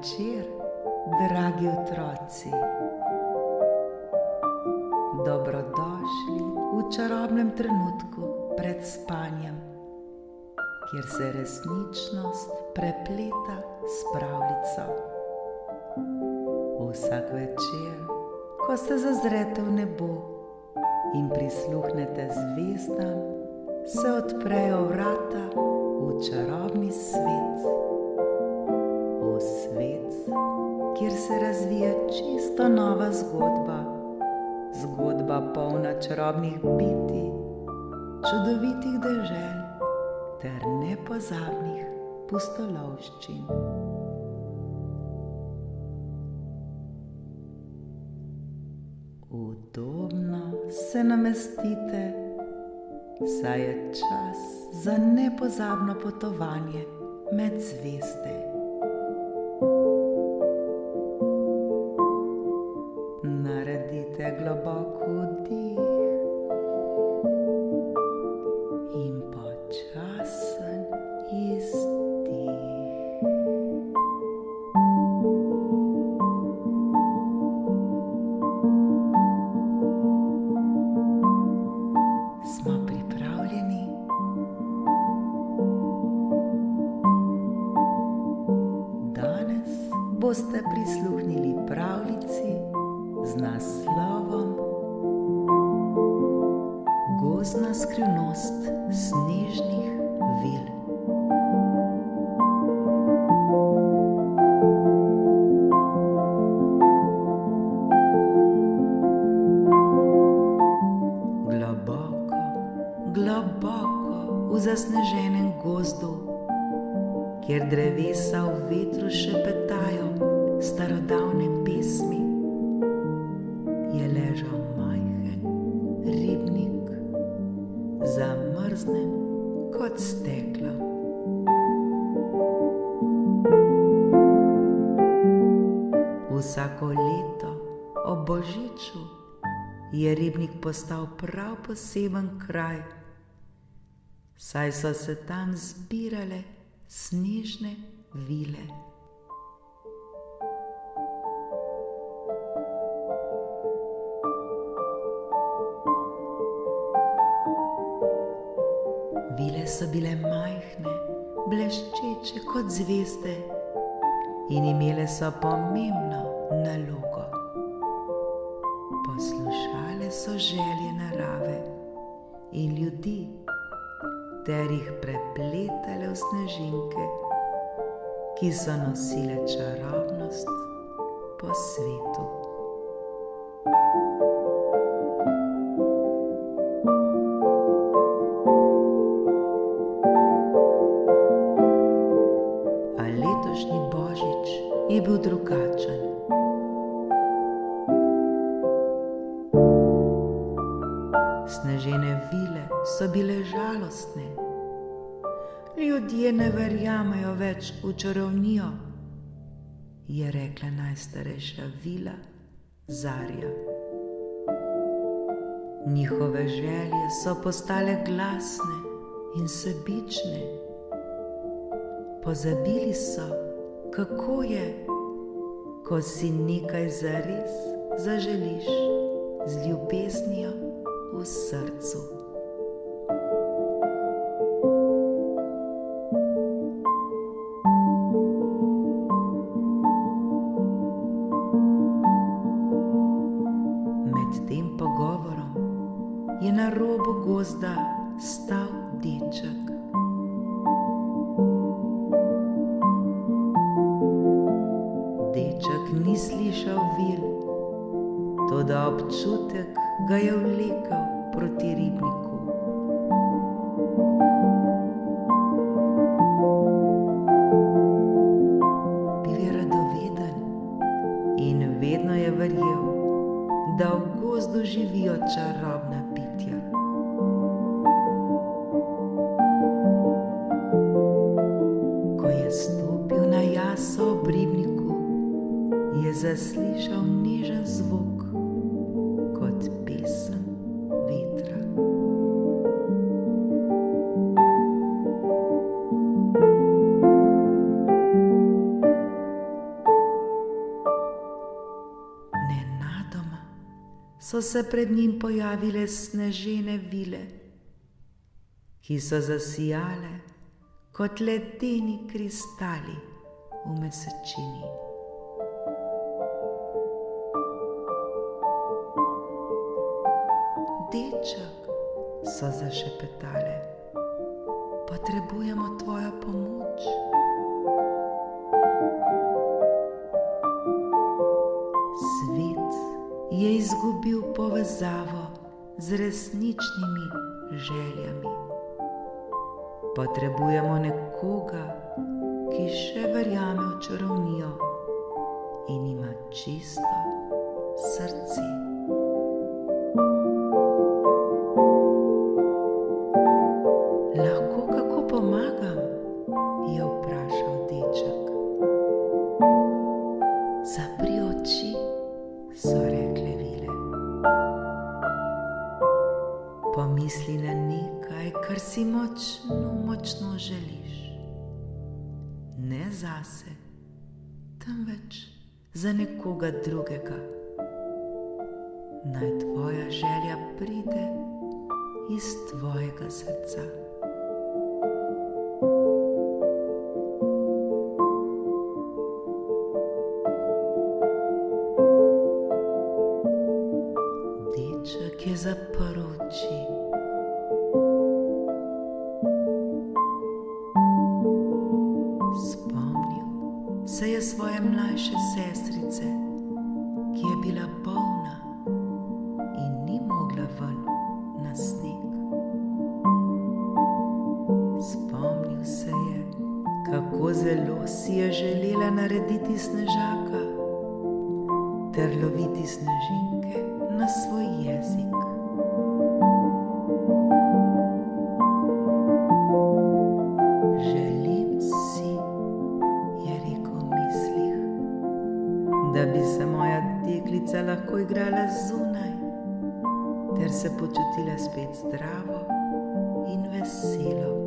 večer, dragi otroci. Dobrodošli v čarobnem trenutku pred spanjem, kjer se resničnost prepleta s pravljico. Vsak večer, ko se zazrete v nebo in prisluhnete zvezdam, se odprejo vrata v čarobni svet. V svet, kjer se razvija čisto nova zgodba. Zgodba polna čarobnih bitij, čudovitih dežel ter nepozabnih pustolovščin. Udobno se namestite, saj je čas za nepozabno potovanje med zvezde. Naredite globok vdih in počasen izdih. Smo pripravljeni? Danes boste prisluhnili pravljici z naslovom Gozdna skrivnost snežnih vil. Globoko, globoko v zasneženem gozdu, kjer drevesa v vetru šepetajo starodavne pesmi, je ležal majhen ribnik, zamrznen kot steklo. Vsako leto ob božiču je ribnik postal prav poseben kraj, saj so se tam zbirale snežne vile. Vile so bile majhne, bleščeče kot zvezde in imele so pomembno nalogo. Poslušale so želje narave in ljudi ter jih prepletale v snežinke, ki so nosile čarobnost po svetu. Letošnji božič je bil drugačen. Snežene vile so bile žalostne. Ljudje ne verjamejo več v čarovnijo, je rekla najstarejša vila Zarja. Njihove želje so postale glasne in sebične. Pozabili so, kako je, ko si nekaj zares zaželiš z ljubeznijo v srcu. Med tem pogovorom je na robu gozda stal deček. Deček ni slišal vil, toda občutek ga je vlekel proti ribniku. Bil je radoveden in vedno je verjel, da v gozdu živijo čarobna bitja. Ko je stopil na jaso ob ribniku, je zaslišal nežen zvok kot pesem vetra. so se pred njim pojavile snežene vile, ki so zasijale kot ledeni kristali v mesečini. Deček, so zašepetale, potrebujemo tvojo pomoč. Svet je izgubil povezavo z resničnimi željami. Potrebujemo nekoga, ki še verjame v čarovnijo in ima čisto srce. Lahko kako pomagam? Je vprašal deček. Zapri oči, so rekle vile. Pomisli na nekaj, kar si močno želiš. Ne zase, temveč za nekoga drugega. Naj tvoja želja pride iz tvojega srca. Deček je zaprl oči. Spomnil se je svoje mlajše sestrice, ki je bila bolna in ni mogla ven na sneg. Spomnil se je, kako zelo si je želela narediti snežaka ter loviti snežinke na svoj jezik. Želim si, je rekel v mislih, da bi se moja deklica lahko igrala zunaj ter se počutila spet zdravo in veselo.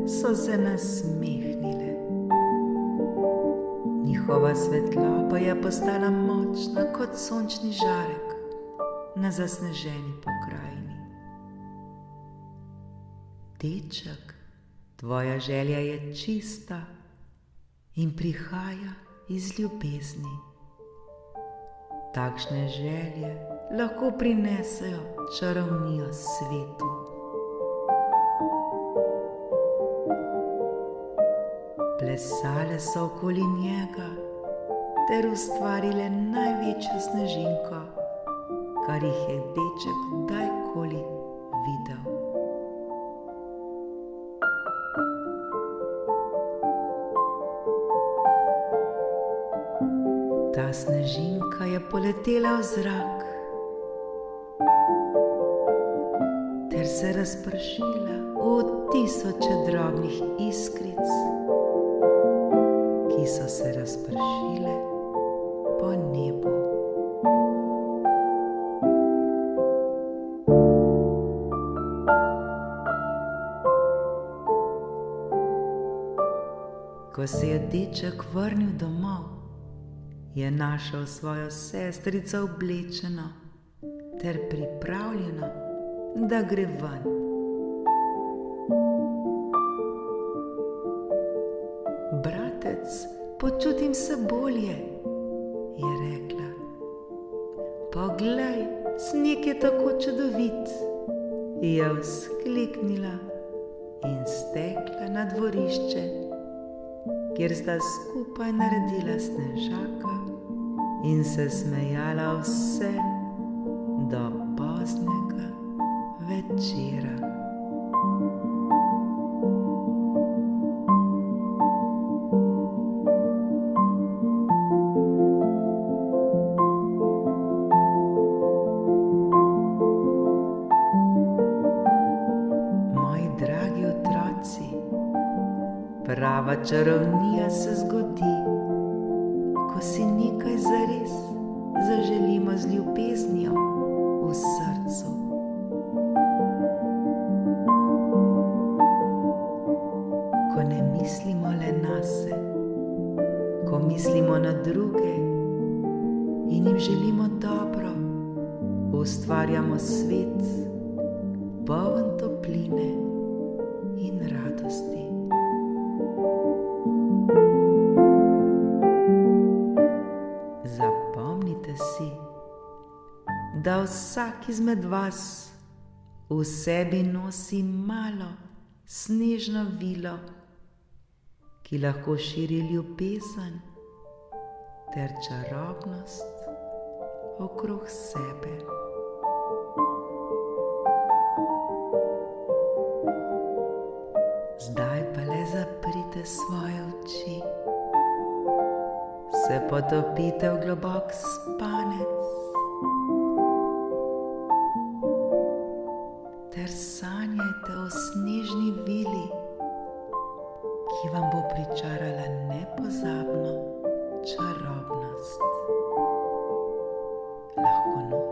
So se nasmehnile. Njihova svetloba je postala močna kot sončni žarek na zasneženi pokrajini. Deček, tvoja želja je čista in prihaja iz ljubezni. Takšne želje lahko prinesejo čarovnijo svetu. Plesale so okoli njega ter ustvarile največjo snežinko, kar jih je deček kdajkoli videl. Ta snežinka je poletela v zrak ter se razpršila v tisoče drobnih iskric, ki so se razpršile po nebu. Ko se je deček vrnil domov, je našel svojo sestrico oblečeno ter pripravljeno, da gre ven. Bratec, počutim se bolje, je rekla. Poglej, sneg je tako čudovit, je vzkliknila in stekla na dvorišče, kjer sta skupaj naredila snežaka in se smejala vse do poznega večera. Prava čarovnija se zgodi, ko si nekaj zares zaželimo z ljubeznijo v srcu. mislimo le nase, ko mislimo na druge in jim želimo dobro, ustvarjamo svet, poln topline in radosti. Zapomnite si, da vsak izmed vas v sebi nosi malo snežno vilo, ki lahko širi ljubezen ter čarobnost okrog sebe. Zdaj pa le zaprite svoje oči, se potopite v globok spanec ter sanjajte o snežni vili, ki vam bo pričarala nepozabno čarobnost. Lahko noč.